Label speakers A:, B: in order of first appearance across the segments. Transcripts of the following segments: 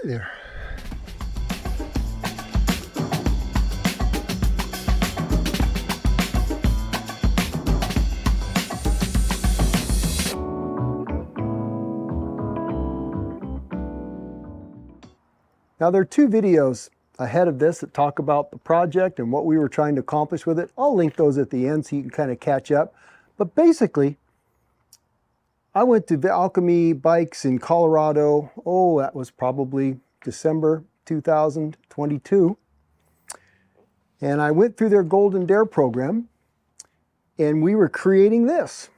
A: there. Now there are two videos ahead of this that talk about the project and what we were trying to accomplish with it. I'll link those at the end so you can kind of catch up. But basically, I went to the Alchemy Bikes in Colorado. Oh, that was probably December 2022. And I went through their Golden D.A.R.E program, and we were creating this.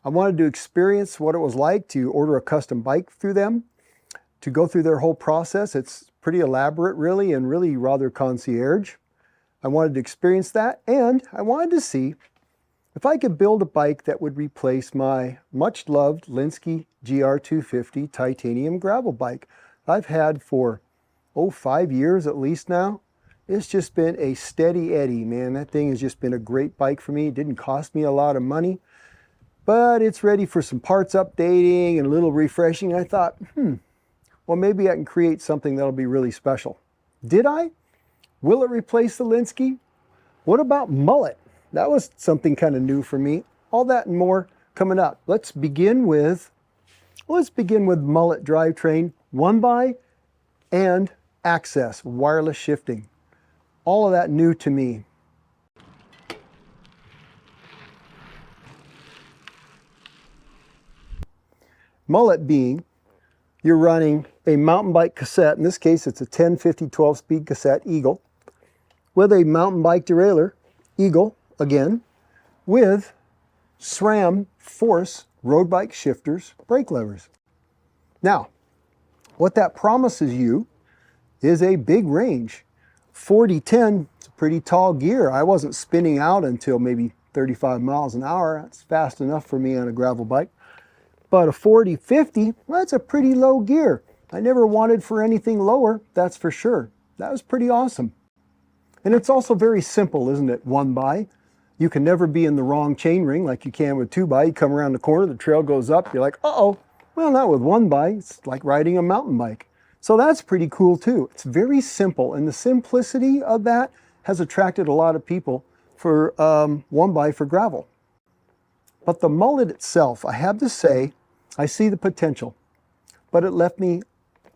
A: I wanted to experience what it was like to order a custom bike through them, to go through their whole process. It's pretty elaborate, really, and really rather concierge. I wanted to experience that, and I wanted to see if I could build a bike that would replace my much-loved Linsky GR250 titanium gravel bike I've had for, 5 years at least now. It's just been a steady Eddie, man. That thing has just been a great bike for me. It didn't cost me a lot of money, but it's ready for some parts updating and a little refreshing. I thought, well, maybe I can create something that'll be really special. Did I? Will it replace the Linsky? What about Mullet? That was something kind of new for me. All that and more coming up. Let's begin with Mullet drivetrain, 1x and AXS, wireless shifting. All of that new to me. Mullet being, you're running a mountain bike cassette. In this case, it's a 10, 50, 12-speed cassette, Eagle, with a mountain bike derailleur, Eagle, again, with SRAM Force road bike shifters, brake levers. Now, what that promises you is a big range. 40-10, it's a pretty tall gear. I wasn't spinning out until maybe 35 miles an hour. That's fast enough for me on a gravel bike. But a 40-50, well, that's a pretty low gear. I never wanted for anything lower, that's for sure. That was pretty awesome. And it's also very simple, isn't it? 1x. You can never be in the wrong chain ring like you can with 2x. You come around the corner, the trail goes up, you're like, uh-oh. Well, not with 1x. It's like riding a mountain bike. So that's pretty cool too. It's very simple, and the simplicity of that has attracted a lot of people for 1x for gravel. But the Mullet itself, I have to say, I see the potential, but it left me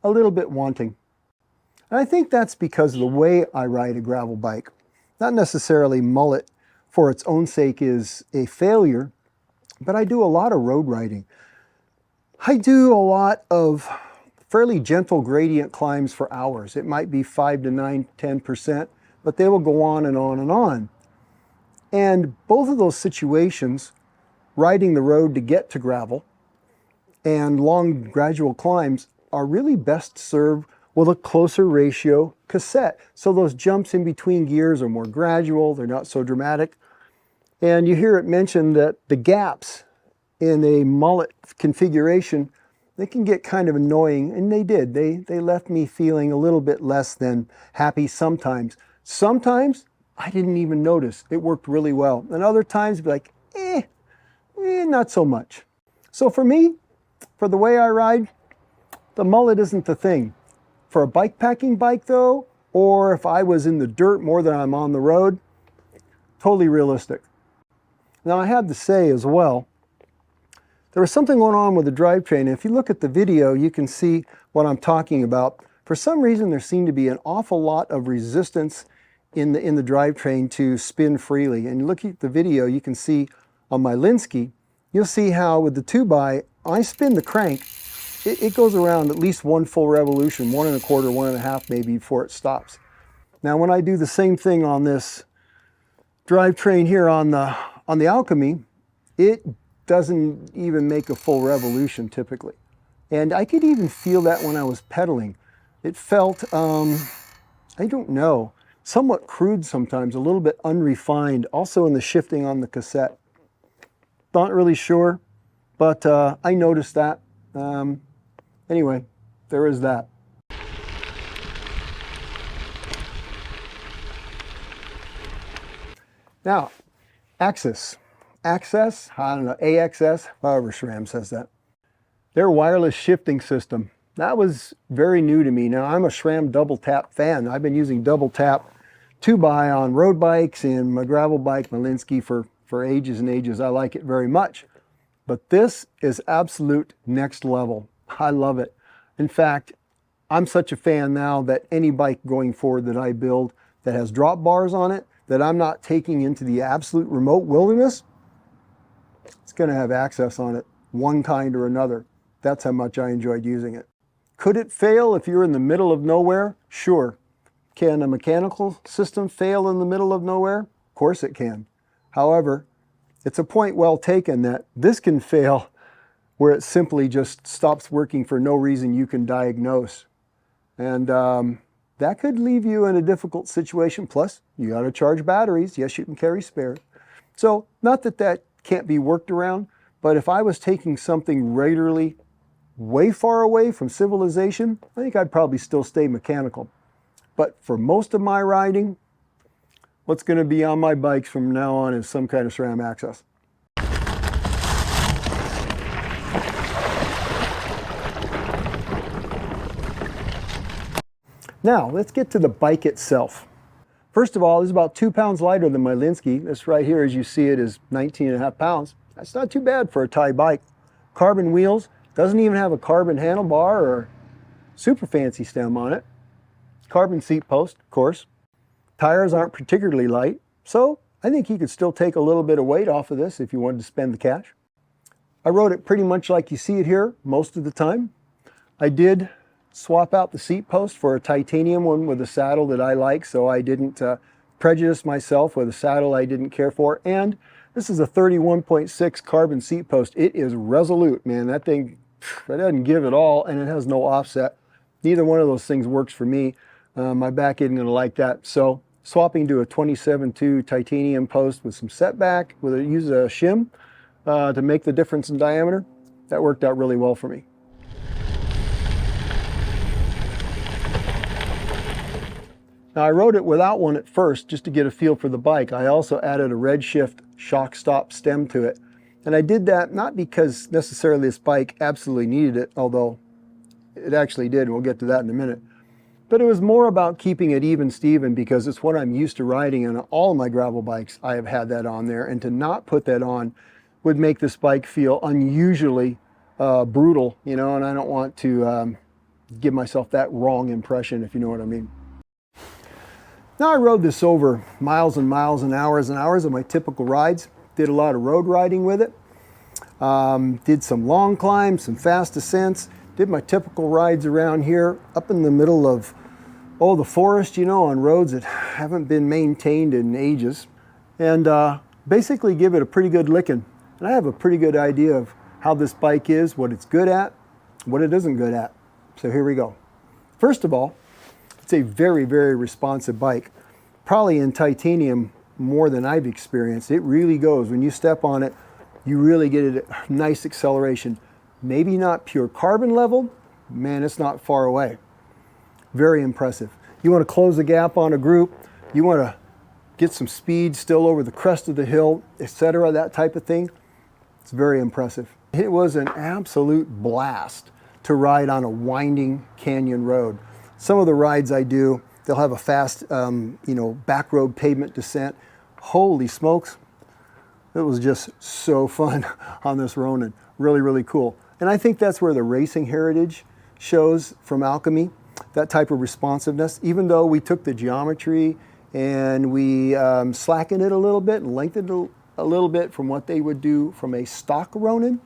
A: a little bit wanting. And I think that's because of the way I ride a gravel bike. Not necessarily Mullet for its own sake is a failure, but I do a lot of road riding. I do a lot of fairly gentle gradient climbs for hours. It might be 5 to 9, 10%, but they will go on and on and on. And both of those situations, riding the road to get to gravel and long gradual climbs, are really best served with a closer ratio cassette. So those jumps in between gears are more gradual, they're not so dramatic. And you hear it mentioned that the gaps in a Mullet configuration, they can get kind of annoying, and they did. They left me feeling a little bit less than happy sometimes. Sometimes I didn't even notice. It worked really well. And other times, be like, not so much. So for me, for the way I ride, the Mullet isn't the thing. For a bike packing bike though, or if I was in the dirt more than I'm on the road, totally realistic. Now I have to say as well, there was something going on with the drivetrain. If you look at the video, you can see what I'm talking about. For some reason, there seemed to be an awful lot of resistance in the drivetrain to spin freely. And look at the video, you can see on my Linsky, you'll see how with the 2x, I spin the crank, it goes around at least one full revolution, 1 1/4, 1 1/2 maybe before it stops. Now when I do the same thing on this drivetrain here on the Alchemy, it doesn't even make a full revolution typically. And I could even feel that when I was pedaling. It felt, I don't know, somewhat crude sometimes, a little bit unrefined, also in the shifting on the cassette. Not really sure, but I noticed that. Anyway, there is that. Now, AXS, I don't know, AXS, however SRAM says that. Their wireless shifting system. that was very new to me. Now, I'm a SRAM double tap fan. I've been using double tap 2x on road bikes and my gravel bike, Malinsky, for ages and ages. I like it very much. But this is absolute next level. I love it. In fact, I'm such a fan now that any bike going forward that I build that has drop bars on it, that I'm not taking into the absolute remote wilderness, it's going to have access on it, one kind or another. That's how much I enjoyed using it. Could it fail if you're in the middle of nowhere? Sure. Can a mechanical system fail in the middle of nowhere? Of course it can. However, it's a point well taken that this can fail where it simply just stops working for no reason you can diagnose. And that could leave you in a difficult situation. Plus, you got to charge batteries. Yes, you can carry spares. So, not that that can't be worked around, but if I was taking something regularly way far away from civilization, I think I'd probably still stay mechanical. But for most of my riding, what's going to be on my bikes from now on is some kind of SRAM AXS. Now, let's get to the bike itself. First of all, this is about 2 pounds lighter than my Linsky. This right here, as you see it, is 19.5 pounds. That's not too bad for a Thai bike. Carbon wheels, doesn't even have a carbon handlebar or super fancy stem on it. Carbon seat post, of course. Tires aren't particularly light, so I think you could still take a little bit of weight off of this if you wanted to spend the cash. I rode it pretty much like you see it here most of the time. I did swap out the seat post for a titanium one with a saddle that I like, so I didn't prejudice myself with a saddle I didn't care for. And this is a 31.6 carbon seat post. It is resolute, man. That thing, that doesn't give at all, and it has no offset. Neither one of those things works for me. My back isn't going to like that. So swapping to a 27.2 titanium post with some setback, use a shim to make the difference in diameter, that worked out really well for me. Now, I rode it without one at first just to get a feel for the bike. I also added a Redshift shock stop stem to it. And I did that not because necessarily this bike absolutely needed it, although it actually did, and we'll get to that in a minute. But it was more about keeping it even Steven because it's what I'm used to riding, and on all of my gravel bikes I have had that on there, and to not put that on would make this bike feel unusually brutal, you know, and I don't want to give myself that wrong impression, if you know what I mean. Now, I rode this over miles and miles and hours of my typical rides. Did a lot of road riding with it. Did some long climbs, some fast ascents. Did my typical rides around here up in the middle of, the forest, you know, on roads that haven't been maintained in ages. And basically give it a pretty good licking. And I have a pretty good idea of how this bike is, what it's good at, what it isn't good at. So here we go. First of all, it's a very, very responsive bike. Probably in titanium more than I've experienced. It really goes. When you step on it, you really get a nice acceleration. Maybe not pure carbon level, man, it's not far away. Very impressive. You want to close the gap on a group, you want to get some speed still over the crest of the hill, etc., that type of thing. It's very impressive. It was an absolute blast to ride on a winding canyon road. Some of the rides I do, they'll have a fast, back road pavement descent. Holy smokes. It was just so fun on this Ronin. Really, really cool. And I think that's where the racing heritage shows from Alchemy, that type of responsiveness. Even though we took the geometry and we slackened it a little bit and lengthened it a little bit from what they would do from a stock Ronin,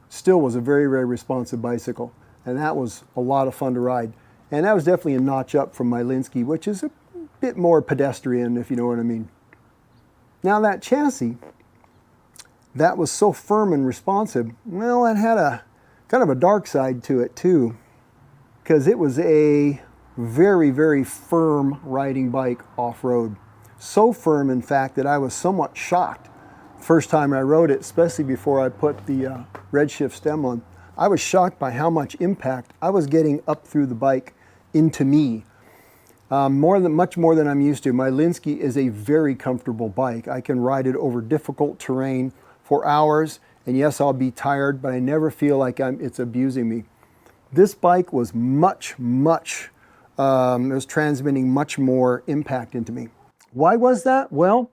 A: still was a very, very responsive bicycle. And that was a lot of fun to ride. And that was definitely a notch up from my Linsky, which is a bit more pedestrian, if you know what I mean. Now that chassis, that was so firm and responsive, well, it had a kind of a dark side to it too, because it was a very, very firm riding bike off-road. So firm, in fact, that I was somewhat shocked first time I rode it, especially before I put the Redshift stem on. I was shocked by how much impact I was getting up through the bike into me. Much more than I'm used to. My Linsky is a very comfortable bike. I can ride it over difficult terrain for hours, and yes, I'll be tired, but I never feel like it's abusing me. This bike was it was transmitting much more impact into me. Why was that? Well,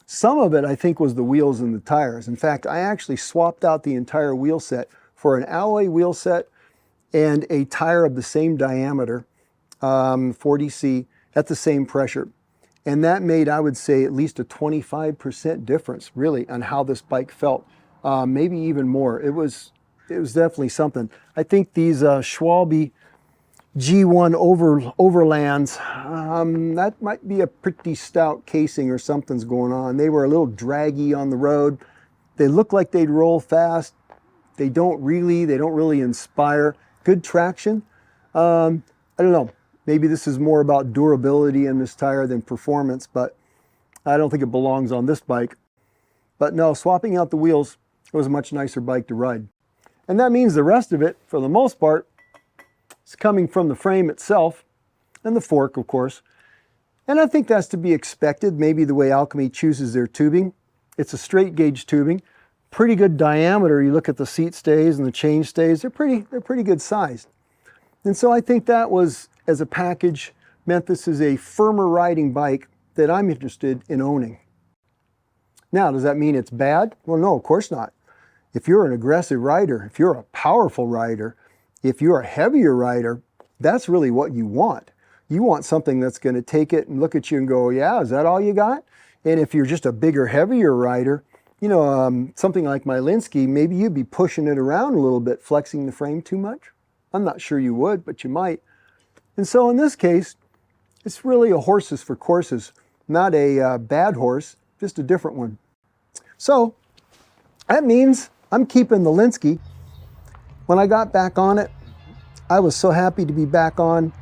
A: some of it I think was the wheels and the tires. In fact, I actually swapped out the entire wheel set for an alloy wheel set and a tire of the same diameter, 40C, at the same pressure. And that made, I would say, at least a 25% difference, really, on how this bike felt. Maybe even more. It was definitely something. I think these Schwalbe G1 Overlands, that might be a pretty stout casing or something's going on. They were a little draggy on the road. They look like they'd roll fast. They don't really inspire. Good traction. I don't know. Maybe this is more about durability in this tire than performance, but I don't think it belongs on this bike. But no, swapping out the wheels, it was a much nicer bike to ride. And that means the rest of it, for the most part, is coming from the frame itself and the fork, of course. And I think that's to be expected, maybe the way Alchemy chooses their tubing. It's a straight gauge tubing, pretty good diameter. You look at the seat stays and the chain stays, they're pretty good sized. And so I think that was, as a package, meant this is a firmer riding bike that I'm interested in owning. Now, does that mean it's bad? Well, no, of course not. If you're an aggressive rider, if you're a powerful rider, if you're a heavier rider, that's really what you want. You want something that's going to take it and look at you and go, yeah, is that all you got? And if you're just a bigger, heavier rider, you know, something like my Linsky, maybe you'd be pushing it around a little bit, flexing the frame too much. I'm not sure you would, but you might. And so in this case, it's really a horses for courses, not a bad horse, just a different one. So that means I'm keeping the Linsky. When I got back on it, I was so happy to be back on.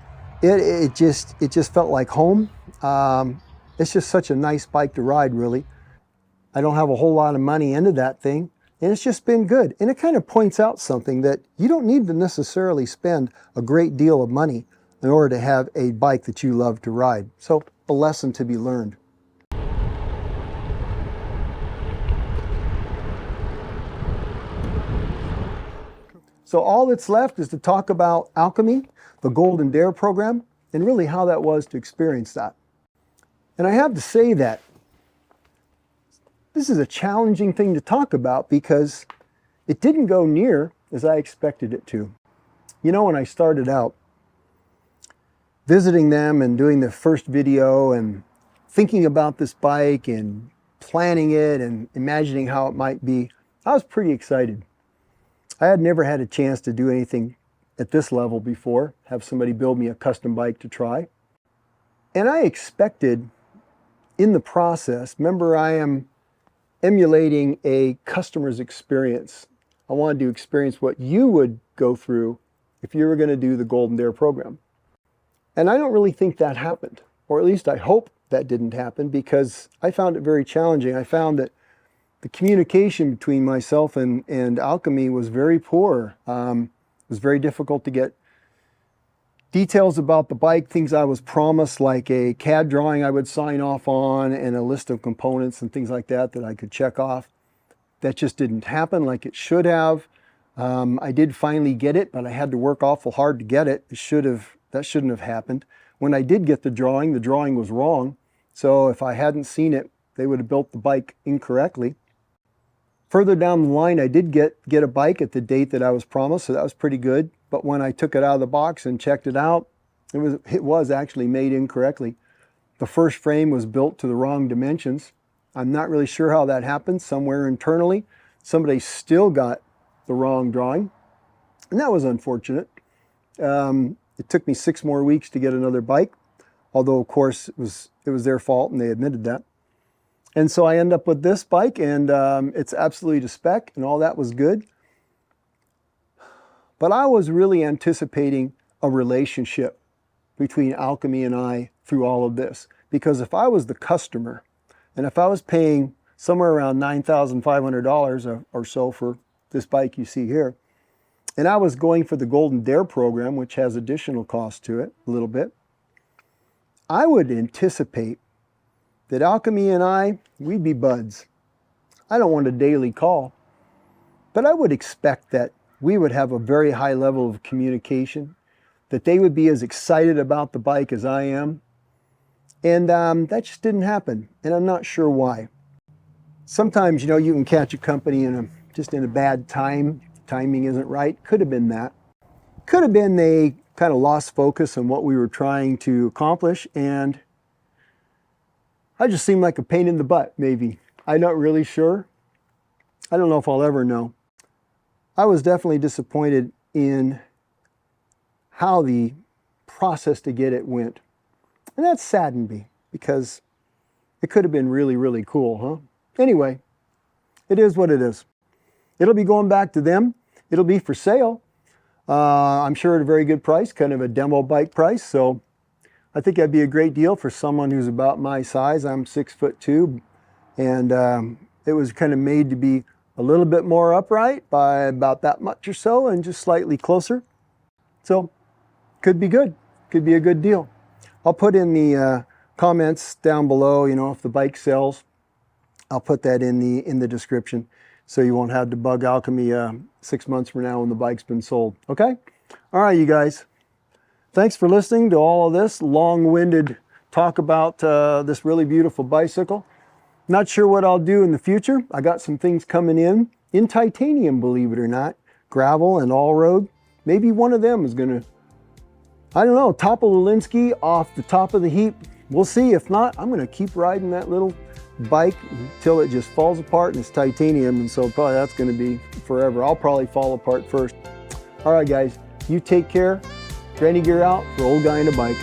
A: It just felt like home. It's just such a nice bike to ride, really. I don't have a whole lot of money into that thing, and it's just been good. And it kind of points out something that you don't need to necessarily spend a great deal of money in order to have a bike that you love to ride. So a lesson to be learned. So all that's left is to talk about Alchemy, the Golden D.A.R.E program, and really how that was to experience that. And I have to say that this is a challenging thing to talk about because it didn't go near as I expected it to. You know, when I started out visiting them and doing the first video and thinking about this bike and planning it and imagining how it might be, I was pretty excited. I had never had a chance to do anything at this level before, have somebody build me a custom bike to try. And I expected in the process, remember I am emulating a customer's experience. I wanted to experience what you would go through if you were going to do the Golden D.A.R.E program. And I don't really think that happened, or at least I hope that didn't happen, because I found it very challenging. I found that the communication between myself and Alchemy was very poor. It was very difficult to get details about the bike, things I was promised, like a CAD drawing I would sign off on and a list of components and things like that that I could check off. That just didn't happen like it should have. I did finally get it, but I had to work awful hard to get it. That shouldn't have happened. When I did get the drawing was wrong. So if I hadn't seen it, they would have built the bike incorrectly. Further down the line, I did get a bike at the date that I was promised, so that was pretty good. But when I took it out of the box and checked it out, it was actually made incorrectly. The first frame was built to the wrong dimensions. I'm not really sure how that happened. Somewhere internally, somebody still got the wrong drawing, and that was unfortunate. It took me 6 more weeks to get another bike, although of course it was their fault and they admitted that. And so I end up with this bike, and it's absolutely to spec, and all that was good. But I was really anticipating a relationship between Alchemy and I through all of this. Because if I was the customer, and if I was paying somewhere around $9,500 or so for this bike you see here, and I was going for the Golden D.A.R.E program, which has additional cost to it, a little bit, I would anticipate that Alchemy and I, we'd be buds. I don't want a daily call, but I would expect that we would have a very high level of communication, that they would be as excited about the bike as I am. And that just didn't happen, and I'm not sure why. Sometimes, you know, you can catch a company just in a bad time. Timing isn't right. Could have been that. Could have been they kind of lost focus on what we were trying to accomplish, and I just seemed like a pain in the butt, maybe. I'm not really sure. I don't know if I'll ever know. I was definitely disappointed in how the process to get it went. And that saddened me, because it could have been really, really cool, huh? Anyway, it is what it is. It'll be going back to them. It'll be for sale. I'm sure at a very good price, kind of a demo bike price. So I think that'd be a great deal for someone who's about my size. I'm 6'2", and it was kind of made to be a little bit more upright by about that much or so, and just slightly closer. So could be good. Could be a good deal. I'll put in the comments down below, you know, if the bike sells. I'll put that in the description, so you won't have to bug Alchemy 6 months from now when the bike's been sold. Okay? All right, you guys. Thanks for listening to all of this long-winded talk about this really beautiful bicycle. Not sure what I'll do in the future. I got some things coming in titanium, believe it or not. Gravel and all-road. Maybe one of them is going to, I don't know, topple Linsky off the top of the heap. We'll see. If not, I'm going to keep riding that little bike until it just falls apart, and it's titanium, and so probably that's going to be forever. I'll probably fall apart first. All right, guys, you take care. Granny gear out for Old Guy in a Bike.